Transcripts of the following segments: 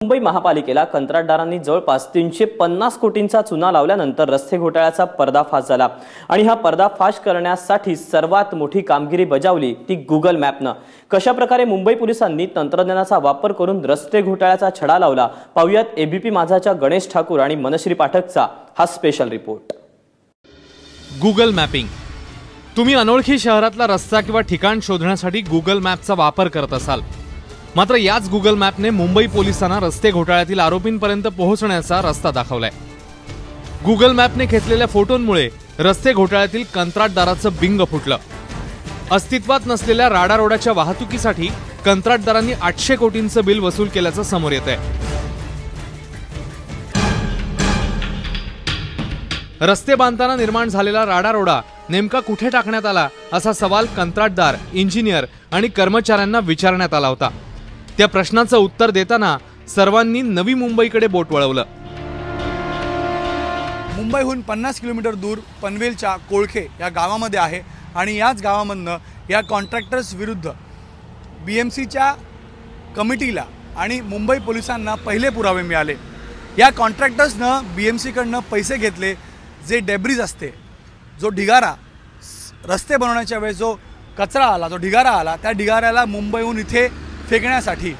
मुंबई महापालिकेला कंत्राटदारांनी जवळपास 350 कोटींचा चुना लावल्यानंतर रस्ते घोटाळ्याचा पर्दाफाश झाला आणि हा पर्दाफाश करण्यासाठी सर्वात मोठी कामगिरी बजावली ती गुगल मॅपनं। कशा प्रकारे मुंबई पोलिसांनी तंत्रज्ञानाचा वापर करून रस्ते घोटाळ्याचा छडा लावला पाहूयात एबीपी माझाच्या गणेश ठाकूर आणि मनश्री पाठकचा हा स्पेशल रिपोर्ट। Google mapping. तुम्ही अनोळखी शहरातला रस्ता किंवा ठिकाण शोधण्यासाठी गुगल मॅपचा वापर करत असाल, मात्र याच गुगल मॅपने मुंबई पोलिसांना रस्ते घोटाळ्यातील आरोपींपर्यंत पोहोचण्याचा रस्ता दाखवलाय। गुगल मॅपने घेतलेल्या फोटोंमुळे रस्ते घोटाळ्यातील कंत्राटदाराचं बिंग फुटलं। अस्तित्वात नसलेल्या राडारोडाच्या वाहतुकीसाठी कंत्राटदारांनी 800 कोटींचं बिल वसूल केल्याचं समोर येतंय। रस्ते बांधताना निर्माण झालेला राडारोडा नेमका कुठे टाकण्यात आला असा सवाल कंत्राटदार, इंजिनियर आणि कर्मचाऱ्यांना विचारण्यात आला होता। त्या प्रश्नाचं उत्तर देताना सर्वांनी नवी मुंबईकडे बोट वळवलं। मुंबईहून 50 किलोमीटर दूर पनवेलच्या कोळखे या गावामध्ये आहे आणि याच गावामधनं या कॉन्ट्रॅक्टर्स विरुद्ध बीएमसीच्या कमिटीला आणि मुंबई पोलिसांना पहिले पुरावे मिळाले। या कॉन्ट्रॅक्टर्सनं बीएमसीकडनं पैसे घेतले। जे डेब्रिज असते, जो ढिगारा रस्ते बनवण्याच्या वेळेस जो कचरा आला, जो ढिगारा आला, त्या ढिगाऱ्याला मुंबईहून इथे फेकण्यासाठी,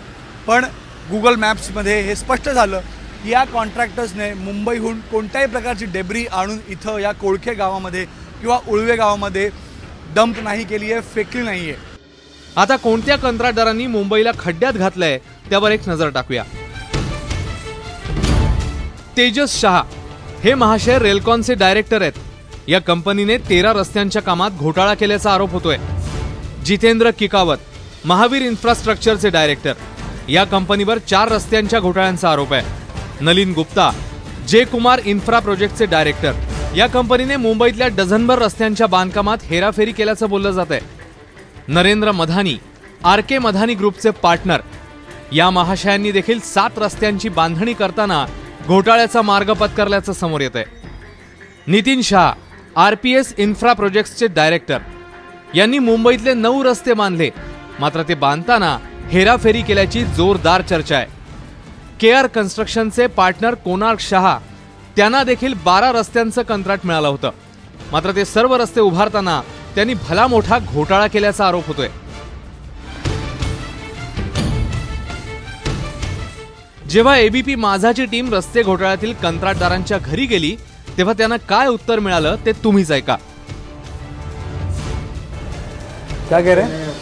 पण गुगल मॅप्समध्ये हे स्पष्ट झालं की या कॉन्ट्रॅक्टर्सने मुंबईहून कोणत्याही प्रकारची डेब्री आणून इथं या कोळखे गावामध्ये किंवा उळवे गावामध्ये डंप नाही केली आहे, फेकली नाही आहे। आता कोणत्या कंत्राटदारांनी मुंबईला खड्ड्यात घातलंय त्यावर एक नजर टाकूया। तेजस शहा हे महाशय रेलकॉनचे डायरेक्टर आहेत। या कंपनीने 13 रस्त्यांच्या कामात घोटाळा केल्याचा आरोप होतोय। जितेंद्र किकावत महावीर इन्फ्रास्ट्रक्चरचे डायरेक्टर, या कंपनीवर 4 रस्त्यांच्या घोटाळ्यांचा आरोप आहे। नलिन गुप्ता जे कुमार इन्फ्रा प्रोजेक्टचे डायरेक्टर, या कंपनीने मुंबईतल्या डझनभर रस्त्यांच्या बांधकामात हेराफेरी केल्याचं बोललं जात आहे। नरेंद्र मधानी आरके मधानी ग्रुपचे पार्टनर, या महाशयांनी देखील 7 रस्त्यांची बांधणी करताना घोटाळ्याचा मार्ग पत्करल्याचं समोर येत आहे। नितीन शाह आरपीएस इन्फ्रा प्रोजेक्ट्सचे डायरेक्टर, यांनी मुंबईतले 9 रस्ते बांधले, मात्र ते बांधताना हेराफेरी केल्याची जोरदार चर्चा आहे। केआर कन्स्ट्रक्शनचे पार्टनर कोणार्क शहा, त्यांना देखील 12 रस्त्यांचं कंत्राट मिळालं होतं, मात्र ते सर्व रस्ते उभारताना त्यांनी भला मोठा घोटाळा केल्याचा आरोप होतोय। जेव्हा एबीपी माझाची टीम रस्ते घोटाळ्यातील कंत्राटदारांच्या घरी गेली तेव्हा त्यांना काय उत्तर मिळालं ते तुम्हीच ऐका। क्या कह रहे हैं?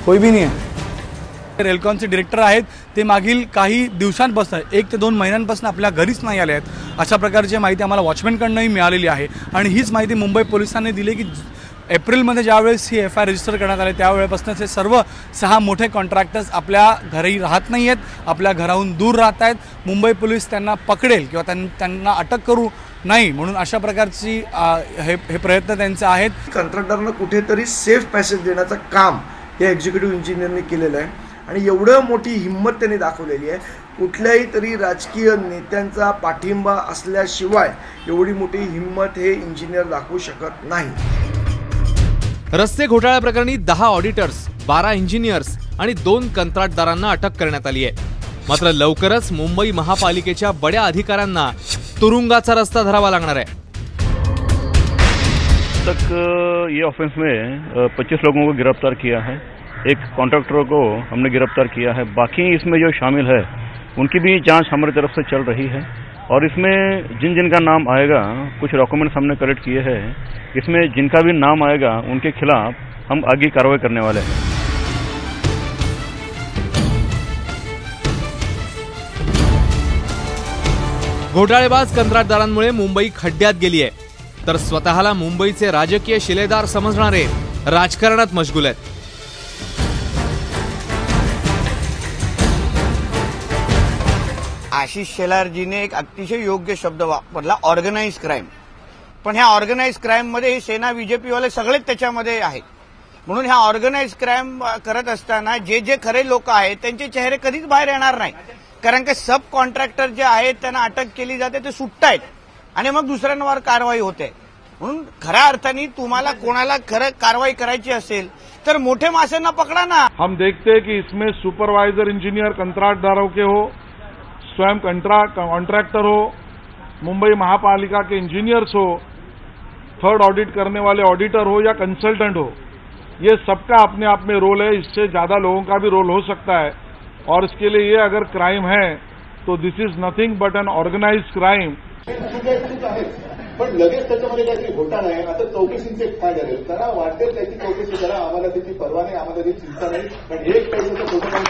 कोई भी नहीं है। रेलकॉनचे डायरेक्टर आहेत, ते मागील काही दिवसांपासून 1 ते 2 महिन्यांपासून आपल्या घरीच नाही आले आहेत, अशा प्रकारची माहिती आम्हाला वॉचमॅनकडनंही मिळालेली आहे। आणि हीच माहिती मुंबई पोलिसांनी दिली की एप्रिलमध्ये ज्यावेळेस ही एफआयआर रजिस्टर करण्यात आले त्यावेळेपासूनच हे सर्व 6 मोठे कॉन्ट्रॅक्टर्स आपल्या घरी राहत नाही आहेत, आपल्या घराहून दूर राहत आहेत। मुंबई पोलीस त्यांना पकडेल किंवा त्यांना अटक करू नाही म्हणून अशा प्रकारची हे प्रयत्न त्यांचे आहेत। कंत्राटदारांना कुठेतरी सेफ पॅसेज देण्याचं काम या एक्झिक्युटिव्ह इंजिनियरने केलेलं आहे आणि एवढं मोठी हिंमत त्यांनी दाखवलेली आहे। कुठल्याही तरी राजकीय नेत्यांचा पाठिंबा असल्याशिवाय एवढी मोठी हिंमत हे इंजिनियर दाखवू शकत नाही। रस्ते घोटाळ्या प्रकरणी 10 ऑडिटर्स, 12 इंजिनियर्स आणि 2 कंत्राटदारांना अटक करण्यात आली आहे। मात्र लवकरच मुंबई महापालिकेच्या बड्या अधिकाऱ्यांना तुरुंगाचा रस्ता धरावा लागणार आहे। तक ये ऑफेंस में 25 लोगों को गिरफ्तार किया है। एक कॉन्ट्रैक्टर को हमने गिरफ्तार किया है। बाकी इसमें जो शामिल है उनकी भी जांच हमारी तरफ से चल रही है और इसमें जिन जिन का नाम आएगा, कुछ डॉक्यूमेंट्स हमने कलेक्ट किए हैं, इसमें जिनका भी नाम आएगा उनके खिलाफ हम आगे कार्रवाई करने वाले हैं। घोटाळेबाज कंत्राटदारांमुळे मुंबई खड्ड्यात गेली आहे, तर स्वतःला मुंबईचे राजकीय शिलेदार समजणारे राजकारणात मशगूल आहेत। आशिष शेलारजीने एक अतिशय योग्य शब्द वापरला, ऑर्गनाइज क्राईम। पण ह्या ऑर्गनाइज क्राईम मध्ये सेना बीजेपी वाले सगळेच त्याच्यामध्ये आहेत। म्हणून ह्या ऑर्गनाइज क्राईम करत असताना जे खरे लोक आहेत त्यांचे चेहरे कधीच बाहेर येणार नाही, कारण की सब कॉन्ट्रॅक्टर जे आहेत त्यांना अटक केली जाते, ते सुटतायत आणि मग दुसऱ्यांवर कारवाई होते। म्हणून खऱ्या अर्थाने तुम्हाला कोणाला खरं कारवाई करायची असेल तर मोठे मासेंना पकडा ना। हम देखते हैं कि इसमें सुपरवाइजर इंजीनियर कंत्राटदारों के हो, स्वयं कॉन्ट्रैक्टर हो, मुंबई महापालिका के इंजीनियर्स हो, थर्ड ऑडिट करने वाले ऑडिटर हो या कंसल्टेंट हो, ये सबका अपने आप में रोल है। इससे ज्यादा लोगों का भी रोल हो सकता है और इसके लिए ये अगर क्राइम है तो this is nothing but an organised crime. पण लगेच त्याच्यामध्ये काहीतरी घोटाळा आहे आता चौकशींचे काय झाले करा वाटेल त्याची चौकशी करा, आम्हाला त्याची परवा नाही, आम्हाला त्याची चिंता नाही, पण एक पैशाचं खोटं काम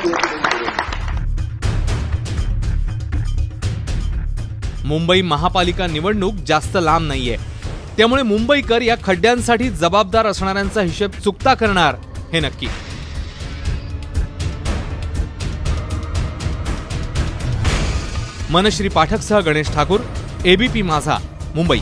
मुंबई महापालिका निवडणूक जास्त लांब नाहीये, त्यामुळे मुंबईकर या खड्ड्यांसाठी जबाबदार असणाऱ्यांचा हिशेब चुकता करणार हे नक्की। मनश्री पाठकसह गणेश ठाकूर, एबीपी माझा, मुंबई।